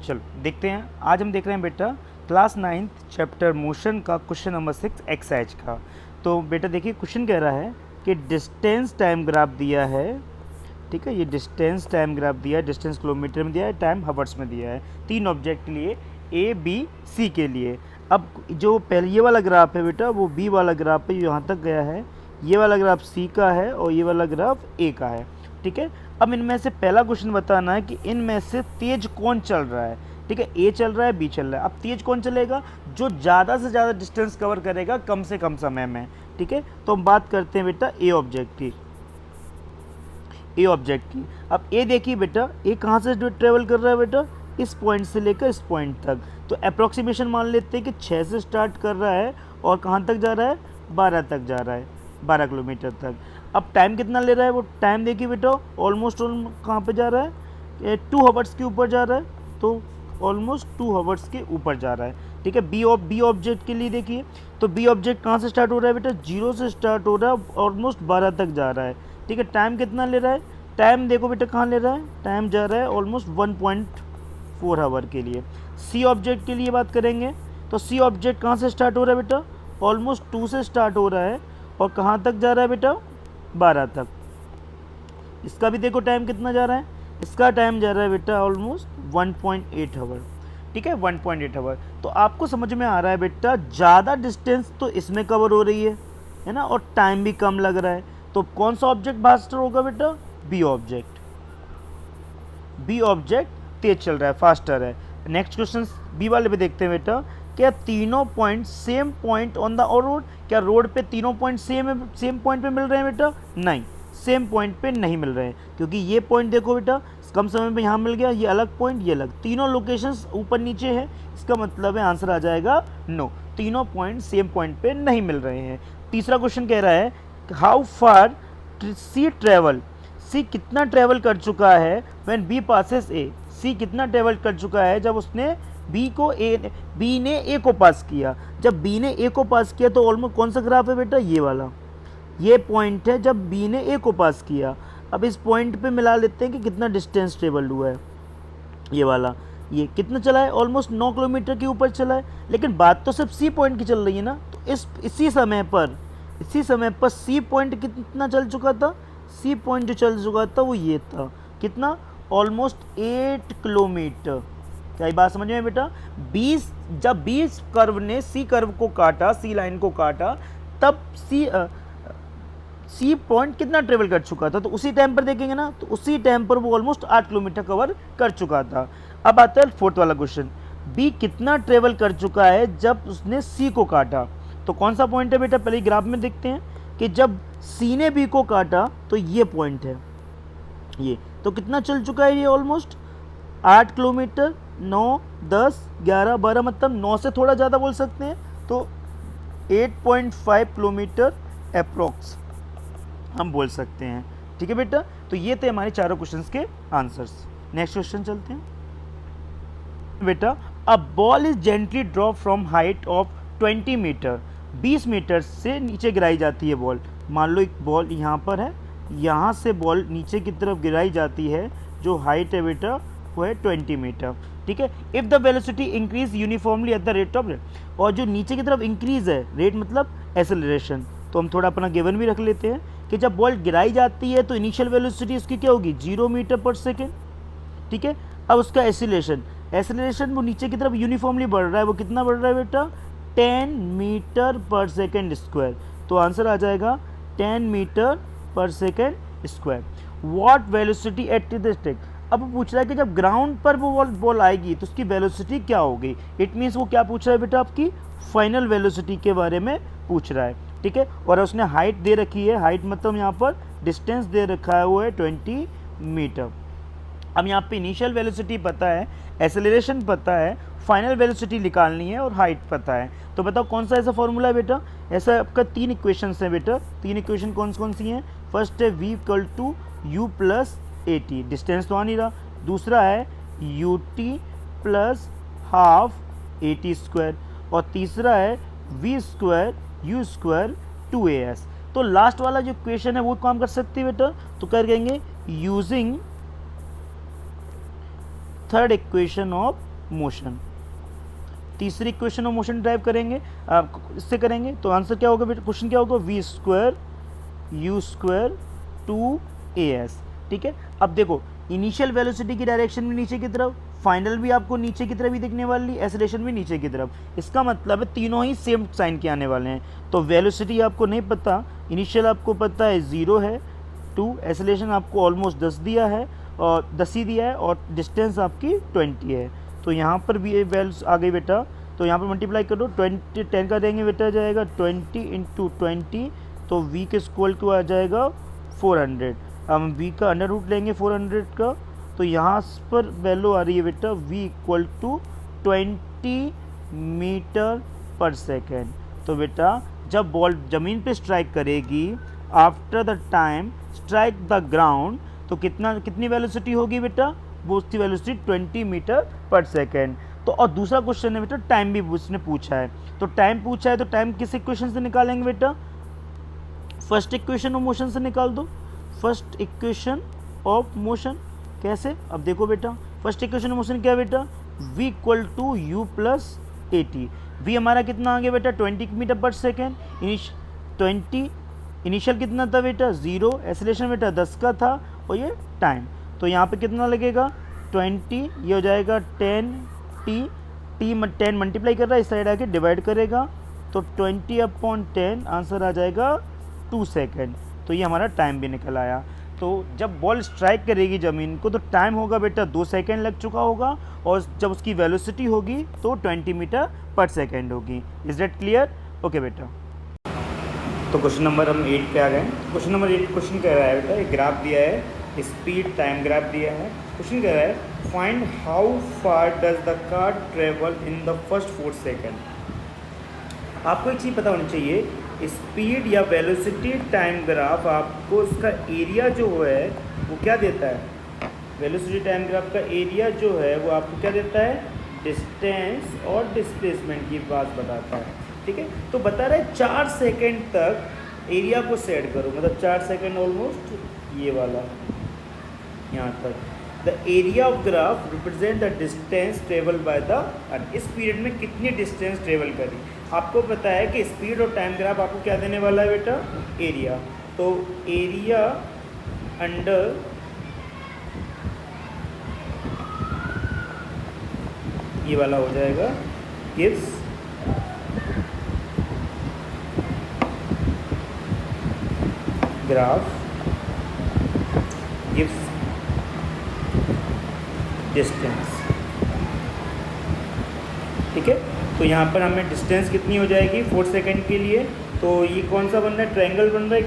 चलो देखते हैं, आज हम देख रहे हैं बेटा क्लास 9th चैप्टर मोशन का क्वेश्चन नंबर 6 एक्सरसाइज का। तो बेटा देखिए क्वेश्चन कह रहा है कि डिस्टेंस टाइम ग्राफ दिया है, ठीक है, ये डिस्टेंस टाइम ग्राफ दिया है, डिस्टेंस किलोमीटर में दिया है, टाइम हावर्स में दिया है, तीन ऑब्जेक्ट के लिए ए बी सी के लिए। अब जो पहले ये वाला ग्राफ है बेटा वो बी वाला ग्राफ है, यहाँ तक गया है, ये वाला ग्राफ सी का है और ये वाला ग्राफ ए का है, ठीक है। अब इनमें से पहला क्वेश्चन बताना है कि इनमें से तेज कौन चल रहा है, ठीक है, ए चल रहा है बी चल रहा है। अब तेज कौन चलेगा, जो ज़्यादा से ज़्यादा डिस्टेंस कवर करेगा कम से कम समय में, ठीक है। तो हम बात करते हैं बेटा ए ऑब्जेक्ट की, ए ऑब्जेक्ट की। अब ए देखिए बेटा, ए कहाँ से ट्रेवल कर रहा है बेटा, इस पॉइंट से लेकर इस पॉइंट तक। तो अप्रोक्सीमेशन मान लेते हैं कि 6 से स्टार्ट कर रहा है और कहाँ तक जा रहा है, 12 तक जा रहा है, 12 किलोमीटर तक। अब टाइम कितना ले रहा है, वो टाइम देखिए बेटा ऑलमोस्ट कहाँ पे जा रहा है, 2 आवर्स के ऊपर जा रहा है, तो ऑलमोस्ट 2 आवर्स के ऊपर जा रहा है, ठीक है। बी ऑब्जेक्ट के लिए देखिए, तो बी ऑब्जेक्ट कहाँ से स्टार्ट हो रहा है बेटा, 0 से स्टार्ट हो रहा है, ऑलमोस्ट 12 तक जा रहा है, ठीक है। टाइम कितना ले रहा है, टाइम देखो बेटा कहाँ ले रहा है, टाइम जा रहा है ऑलमोस्ट 1.4 आवर के लिए। सी ऑब्जेक्ट के लिए बात करेंगे तो सी ऑब्जेक्ट कहाँ से स्टार्ट हो रहा है बेटा, ऑलमोस्ट 2 से स्टार्ट हो रहा है और कहाँ तक जा रहा है बेटा, 12 तक। इसका भी देखो टाइम कितना जा रहा है, इसका टाइम जा रहा है बेटा ऑलमोस्ट 1.8 आवर, ठीक है, 1.8 आवर। तो आपको समझ में आ रहा है बेटा ज़्यादा डिस्टेंस तो इसमें कवर हो रही है ना, और टाइम भी कम लग रहा है। तो कौन सा ऑब्जेक्ट फास्टर होगा बेटा, बी ऑब्जेक्ट, बी ऑब्जेक्ट तेज चल रहा है, फास्टर है। नेक्स्ट क्वेश्चन बी वाले पे देखते हैं बेटा, क्या तीनों point same point on the road, क्या रोड पे तीनों पॉइंट सेम पॉइंट पे मिल रहे हैं बेटा, नहीं, सेम पॉइंट पे नहीं मिल रहे हैं, क्योंकि ये पॉइंट देखो बेटा कम समय में यहाँ मिल गया, ये अलग पॉइंट, ये अलग, तीनों लोकेशंस ऊपर नीचे है, इसका मतलब है आंसर आ जाएगा नो, तीनों पॉइंट सेम पॉइंट पे नहीं मिल रहे हैं। तीसरा क्वेश्चन कह रहा है हाउ फार सी ट्रेवल, सी कितना ट्रेवल कर चुका है व्हेन बी पासेस ए, सी कितना ट्रेवल कर चुका है जब उसने बी ने ए को पास किया। जब बी ने ए को पास किया तो ऑलमोस्ट कौन सा ग्राफ है बेटा, ये वाला, ये पॉइंट है जब बी ने ए को पास किया। अब इस पॉइंट पे मिला लेते हैं कि कितना डिस्टेंस ट्रेवल हुआ है, ये वाला, ये कितना चला है, ऑलमोस्ट 9 किलोमीटर के ऊपर चला है। लेकिन बात तो सिर्फ सी पॉइंट की चल रही है ना, तो इसी समय पर सी पॉइंट कितना चल चुका था, सी पॉइंट जो चल चुका था वो ये था, कितना, ऑलमोस्ट 8 किलोमीटर। क्या ये बात समझ में बेटा, 20 कर्व ने सी कर्व को काटा, सी लाइन को काटा, तब सी पॉइंट कितना ट्रेवल कर चुका था, तो उसी टाइम पर देखेंगे ना, तो उसी टाइम पर वो ऑलमोस्ट 8 किलोमीटर कवर कर चुका था। अब आता है फोर्थ वाला क्वेश्चन, बी कितना ट्रेवल कर चुका है जब उसने सी को काटा। तो कौन सा पॉइंट है बेटा, पहले ग्राफ में देखते हैं कि जब सी ने बी को काटा तो ये पॉइंट है, ये तो कितना चल चुका है, ये ऑलमोस्ट 8 किलोमीटर, 9, 10, 11, 12, मतलब 9 से थोड़ा ज़्यादा बोल सकते हैं, तो 8.5 किलोमीटर अप्रोक्स हम बोल सकते हैं, ठीक है बेटा। तो ये थे हमारे चारों क्वेश्चंस के आंसर्स। नेक्स्ट क्वेश्चन चलते हैं बेटा, a ball is gently drop from height of 20 metre, 20 metre से नीचे गिराई जाती है बॉल। मान लो एक बॉल यहाँ पर है, यहाँ से बॉल नीचे की तरफ गिराई जाती है, जो हाइट है बेटा वो है 20 मीटर, ठीक है। If the velocity increase uniformly at the rate of, और जो नीचे की तरफ इंक्रीज है, रेट मतलब एक्सेलरेशन, तो हम थोड़ा अपना गिवन भी रख लेते हैं कि जब बॉल गिराई जाती है तो इनिशियल वेलोसिटी उसकी क्या होगी, 0 मीटर पर सेकेंड, ठीक है। अब उसका एक्सेलरेशन वो नीचे की तरफ यूनिफॉर्मली बढ़ रहा है, वो कितना बढ़ रहा है बेटा, 10 मीटर पर सेकेंड स्क्वायर, तो आंसर आ जाएगा 10 मीटर पर second square. What velocity at the stick, अब वो पूछ रहा है कि जब ग्राउंड पर वो बॉल आएगी तो उसकी वेलोसिटी क्या होगी। इट मीन्स वो क्या पूछ रहा है बेटा, आपकी फाइनल वेलोसिटी के बारे में पूछ रहा है, ठीक है। और उसने हाइट दे रखी है, हाइट मतलब यहाँ पर डिस्टेंस दे रखा है वो है 20 मीटर। अब यहाँ पे इनिशियल वेलोसिटी पता है, एक्सेलरेशन पता है, फाइनल वेलोसिटी निकालनी है और हाइट पता है। तो बताओ कौन सा ऐसा फॉर्मूला है बेटा, ऐसा आपका 3 इक्वेशंस हैं बेटा। 3 इक्वेशन कौन सी हैं, फर्स्ट है v equal to u plus a t, distance तो आ नहीं रहा। दूसरा है u t plus half a t square, और तीसरा है we square you square 2as। तो लास्ट वाला जो इक्वेशन है वो काम कर सकती है बेटा, तो कर कहेंगे using third equation of motion. तीसरी इक्वेशन ऑफ मोशन ड्राइव करेंगे, इससे करेंगे तो आंसर क्या होगा बेटा, क्वेश्चन क्या होगा, we square you square 2as। ठीक है, अब देखो इनिशियल वेलोसिटी की डायरेक्शन भी नीचे की तरफ, फाइनल भी आपको नीचे की तरफ ही दिखने वाली, एक्सेलरेशन भी नीचे की तरफ। इसका मतलब है तीनों ही सेम साइन के आने वाले हैं। तो वेलोसिटी आपको नहीं पता, इनिशियल आपको पता है 0 है, 2, एक्सेलरेशन आपको ऑलमोस्ट 10 दिया है और 10 ही दिया है, और डिस्टेंस आपकी 20 है। तो यहाँ पर भी ये वैल्यूज आ गई बेटा, तो यहाँ पर मल्टीप्लाई करो, 20 10 का देंगे बेटा, जाएगा 20 इंटू 20, तो v के स्क्वायर को आ जाएगा 400। हम v का अंडर रूट लेंगे 400 का, तो यहाँ पर वैल्यू आ रही है बेटा v इक्वल टू 20 मीटर पर सेकेंड। तो बेटा जब बॉल ज़मीन पे स्ट्राइक करेगी, after the time strike the ground, तो कितनी वेलोसिटी होगी बेटा, वो उसकी वेलोसिटी 20 मीटर पर सेकेंड। तो और दूसरा क्वेश्चन है बेटा, टाइम भी उसने पूछा है, तो टाइम पूछा है तो टाइम किस इक्वेशन से निकालेंगे बेटा, फर्स्ट इक्वेशन ऑफ मोशन से निकाल दो। फर्स्ट इक्वेशन ऑफ मोशन कैसे, अब देखो बेटा फर्स्ट इक्वेशन ऑफ मोशन क्या है बेटा, v equal to u plus a t. V हमारा कितना आ गया बेटा 20 मीटर पर सेकेंड, 20 इनिशियल कितना था बेटा 0, एक्सेलरेशन बेटा 10 का था, और ये टाइम, तो यहाँ पे कितना लगेगा 20, ये हो जाएगा 10t, t 10 मल्टीप्लाई कर रहा है, इस साइड आके डिवाइड करेगा, तो 20/10 आंसर आ जाएगा 2 सेकेंड। तो ये हमारा टाइम भी निकल आया। तो जब बॉल स्ट्राइक करेगी ज़मीन को तो टाइम होगा बेटा 2 सेकेंड लग चुका होगा, और जब उसकी वेलोसिटी होगी तो 20 मीटर पर सेकेंड होगी। Is that clear? ओके बेटा, तो क्वेश्चन नंबर हम 8 पे आ गए। क्वेश्चन नंबर 8 क्वेश्चन कह रहा है बेटा, एक ग्राफ दिया है, स्पीड टाइम ग्राफ दिया है। क्वेश्चन कह रहा है find how far does the car travel in the first 4 second. आपको एक चीज़ पता होनी चाहिए, स्पीड या वेलोसिटी टाइम ग्राफ आपको उसका एरिया जो है वो क्या देता है, वेलोसिटी टाइम ग्राफ का एरिया जो है वो आपको क्या देता है, डिस्टेंस और डिस्प्लेसमेंट की बात बताता है। ठीक है, तो बता रहा है 4 सेकेंड तक एरिया को सेट करो, मतलब 4 सेकेंड ऑलमोस्ट ये वाला यहाँ तक। The area of graph represent the distance travel by the earth. इस पीरियड में कितनी डिस्टेंस ट्रेवल करी, आपको पता है कि स्पीड और टाइम ग्राफ आपको क्या देने वाला है बेटा, एरिया। तो एरिया अंडर ये वाला हो जाएगा गिव्स ग्राफ गिव्स डिस्टेंस। ठीक है, तो यहाँ पर हमें डिस्टेंस कितनी हो जाएगी 4 सेकेंड के लिए, तो ये कौन सा बन रहा है, ट्रायंगल बन रहा है,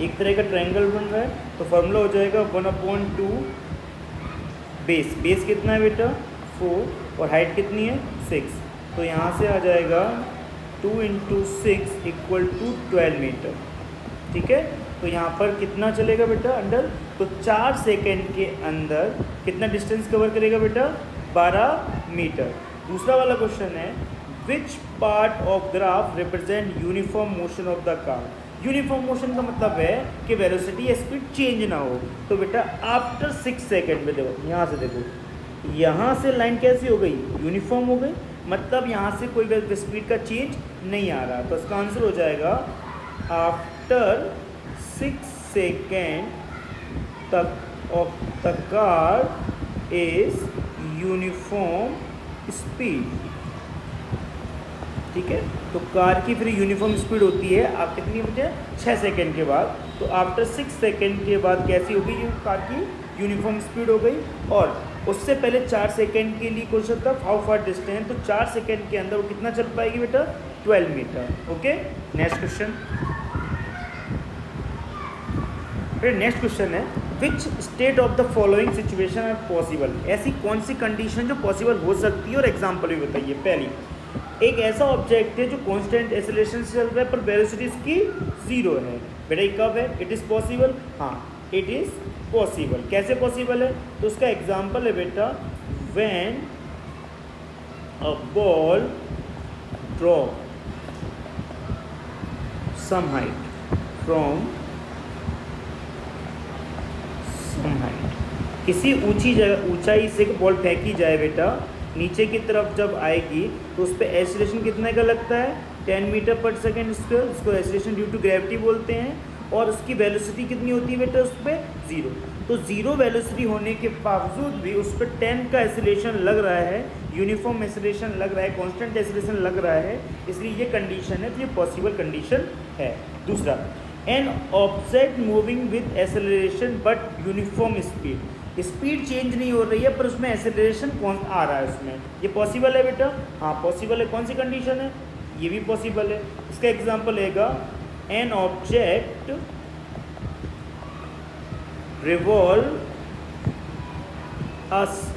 एक तरह का ट्रायंगल बन रहा है। तो फॉर्मूला हो जाएगा 1/2 बेस, बेस कितना है बेटा 4, और हाइट कितनी है 6, तो यहाँ से आ जाएगा 2 × 6 = 12 मीटर। ठीक है, तो यहाँ पर कितना चलेगा बेटा अंडर, तो 4 सेकेंड के अंदर कितना डिस्टेंस कवर करेगा बेटा 12 मीटर। दूसरा वाला क्वेश्चन है which part of graph represent uniform motion of the car. Uniform motion का मतलब है कि वेलोसिटी या स्पीड चेंज ना हो। तो बेटा आफ्टर 6 सेकेंड में देखो, यहाँ से देखो, यहाँ से लाइन कैसी हो गई, यूनिफॉर्म हो गई, मतलब यहाँ से कोई स्पीड का चेंज नहीं आ रहा। तो इसका आंसर हो जाएगा आफ्टर 6 सेकेंड तक of the car is uniform speed. ठीक है, तो कार की फिर यूनिफॉर्म स्पीड होती है आप कितनी बजे 6 सेकेंड के बाद। तो आफ्टर 6 सेकेंड के बाद कैसी होगी, ये कार की यूनिफॉर्म स्पीड हो गई। और उससे पहले 4 सेकेंड के लिए क्वेश्चन था हाउ फार डिस्टेंस, तो 4 सेकेंड के अंदर वो कितना चल पाएगी बेटा 12 मीटर। Okay, next question. फिर नेक्स्ट क्वेश्चन है which state of the following situation are possible. ऐसी कौन सी कंडीशन जो पॉसिबल हो सकती है, और एग्जाम्पल भी बताइए। पहली, एक ऐसा ऑब्जेक्ट है जो कांस्टेंट एक्सेलरेशन से चल रहा है पर वेलोसिटी इसकी 0 है। बेटा ये कब है, इट इज़ पॉसिबल, हाँ इट इज़ पॉसिबल। कैसे पॉसिबल है, तो उसका एग्जाम्पल है बेटा when a ball drop some height from some height, किसी ऊंची जगह ऊंचाई से बॉल फेंकी जाए बेटा, नीचे की तरफ जब आएगी तो उस पर एक्सीलरेशन कितने का लगता है, 10 मीटर पर सेकेंड स्क्वायर, इसको एक्सीलरेशन ड्यू टू ग्रेविटी बोलते हैं। और उसकी वेलोसिटी कितनी होती है बेटा उस पर, 0। तो 0 वेलोसिटी होने के बावजूद भी उस पर 10 का एक्सीलरेशन लग रहा है, यूनिफॉर्म एक्सीलरेशन लग रहा है, कांस्टेंट एक्सीलरेशन लग रहा है, इसलिए ये कंडीशन है, तो ये पॉसिबल कंडीशन है। दूसरा, an object moving with acceleration but uniform speed change नहीं हो रही है पर उसमें एक्सेलरेशन कौन आ रहा है उसमें, ये पॉसिबल है बेटा, हाँ पॉसिबल है। कौन सी कंडीशन है, ये भी पॉसिबल है। इसका एग्जांपल लेगा, an object revolve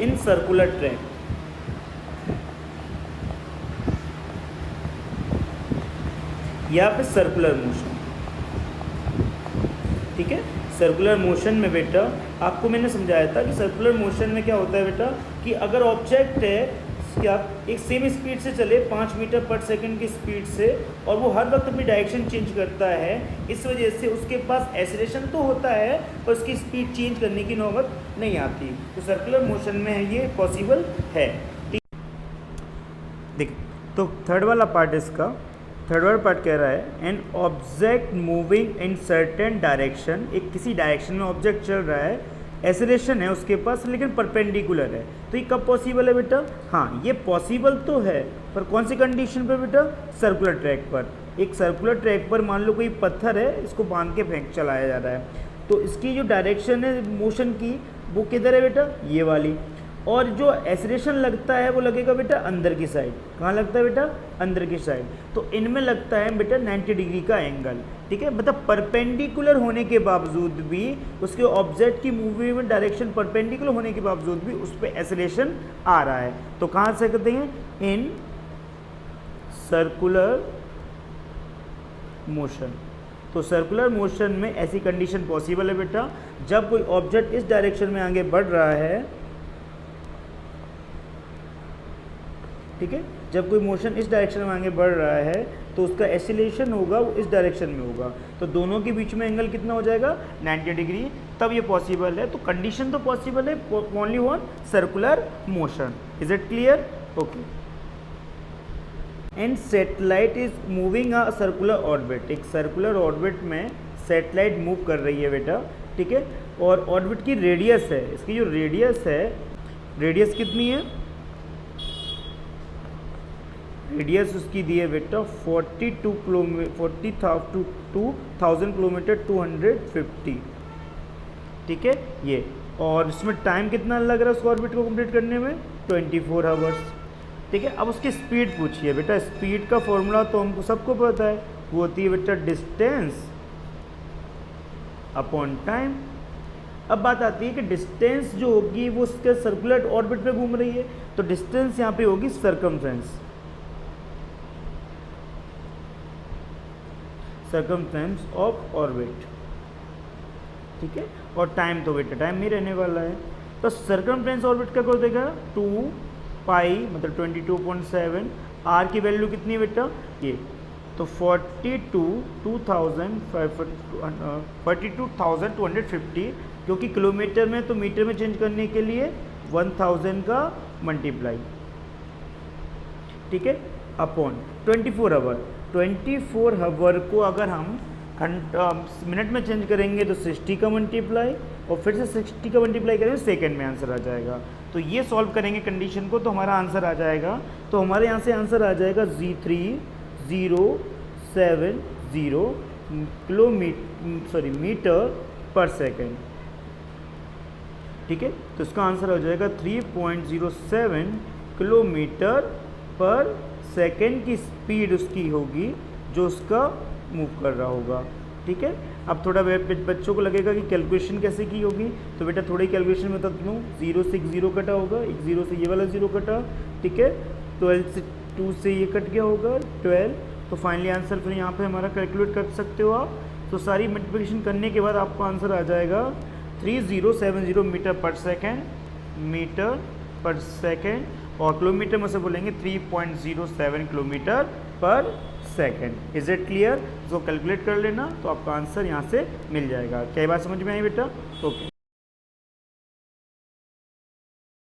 in circular track, या फिर सर्कुलर मोशन, ठीक है। सर्कुलर मोशन में बेटा आपको मैंने समझाया था कि सर्कुलर मोशन में क्या होता है बेटा, कि अगर ऑब्जेक्ट है क्या एक सेम स्पीड से चले 5 मीटर पर सेकंड की स्पीड से, और वो हर वक्त अपनी डायरेक्शन चेंज करता है, इस वजह से उसके पास एक्सेलरेशन तो होता है पर उसकी स्पीड चेंज करने की नौबत नहीं आती, तो सर्कुलर मोशन में ये पॉसिबल है। देखिए, तो थर्ड वाला पार्ट इसका, थर्ड वाला पार्ट कह रहा है, an object moving in certain direction, एक किसी डायरेक्शन में ऑब्जेक्ट चल रहा है, एक्सेलरेशन है उसके पास लेकिन परपेंडिकुलर है, तो ये कब पॉसिबल है बेटा, हाँ ये पॉसिबल तो है पर कौन सी कंडीशन पर बेटा, सर्कुलर ट्रैक पर। एक सर्कुलर ट्रैक पर मान लो कोई पत्थर है, इसको बांध के फेंक चलाया जा रहा है, तो इसकी जो डायरेक्शन है मोशन की वो किधर है बेटा, ये वाली, और जो एक्सेलरेशन लगता है वो लगेगा बेटा अंदर की साइड। कहाँ लगता है बेटा, अंदर की साइड। तो इनमें लगता है बेटा 90 डिग्री का एंगल, ठीक है। मतलब परपेंडिकुलर होने के बावजूद भी उसके ऑब्जेक्ट की मूवमेंट डायरेक्शन परपेंडिकुलर होने के बावजूद भी उस पर एक्सेलरेशन आ रहा है, तो कहाँ से कहते हैं, इन सर्कुलर मोशन। तो सर्कुलर मोशन में ऐसी कंडीशन पॉसिबल है बेटा, जब कोई ऑब्जेक्ट इस डायरेक्शन में आगे बढ़ रहा है, ठीक है, जब कोई मोशन इस डायरेक्शन में आगे बढ़ रहा है तो उसका एक्सीलरेशन होगा वो इस डायरेक्शन में होगा, तो दोनों के बीच में एंगल कितना हो जाएगा, 90 डिग्री, तब ये पॉसिबल है। तो कंडीशन तो पॉसिबल है only on circular motion. Is it clear, okay. And satellite is moving a circular orbit, एक सर्कुलर ऑर्बिट में सैटेलाइट मूव कर रही है बेटा, ठीक है, और ऑर्बिट की रेडियस है, इसकी जो रेडियस है, रेडियस कितनी है, रेडियस उसकी दी है बेटा 40,000 किलोमीटर 250, ठीक है ये, और इसमें टाइम कितना लग रहा है उस ऑर्बिट को कंप्लीट करने में, 24 आवर्स, ठीक है। अब उसकी स्पीड पूछिए बेटा, स्पीड का फॉर्मूला तो हमको सबको पता है, वो होती है बेटा डिस्टेंस अपॉन टाइम। अब बात आती है कि डिस्टेंस जो होगी वो उसके सर्कुलर ऑर्बिट पे घूम रही है, तो डिस्टेंस यहाँ पे होगी सर्कमफ्रेंस ऑफ ऑर्बिट, ठीक है, और टाइम तो बेटा टाइम नहीं रहने वाला है, तो सर्कमफ्रेंस ऑर्बिट का कर देगा 2 पाई मतलब 22.7, आर की वैल्यू कितनी है बेटा, ये तो 42,250, क्योंकि किलोमीटर में तो मीटर में चेंज करने के लिए 1000 का मल्टीप्लाई, ठीक है, अपॉन 24 आवर। 24 आवर को अगर हम मिनट में चेंज करेंगे तो 60 का मल्टीप्लाई, और फिर से 60 का मल्टीप्लाई करेंगे सेकंड में आंसर आ जाएगा। तो ये सॉल्व करेंगे कंडीशन को तो हमारा आंसर आ जाएगा, तो हमारे यहाँ से आंसर आ जाएगा 3070 मीटर पर सेकेंड, ठीक है, तो इसका आंसर हो जाएगा 3.07 किलोमीटर पर सेकेंड की स्पीड उसकी होगी जो उसका मूव कर रहा होगा, ठीक है। अब थोड़ा बच्चों को लगेगा कि कैलकुलेशन कैसे की होगी, तो बेटा थोड़ी कैलकुलेशन में बता दूँ, 0 से 1 0 कटा होगा, एक 0 से ये वाला 0 कटा, ठीक है, 12 से 2 से ये कट गया होगा 12, तो फाइनली आंसर फिर यहाँ पे हमारा कैलकुलेट कर सकते हो आप। तो सारी मल्टीप्लिकेशन करने के बाद आपको आंसर आ जाएगा 3070 मीटर पर सेकेंड, और किलोमीटर में से बोलेंगे 3.07 किलोमीटर पर सेकेंड। इज इट क्लियर, इसको कैलकुलेट कर लेना तो आपका आंसर यहाँ से मिल जाएगा। क्या बात समझ में आई बेटा, ओके।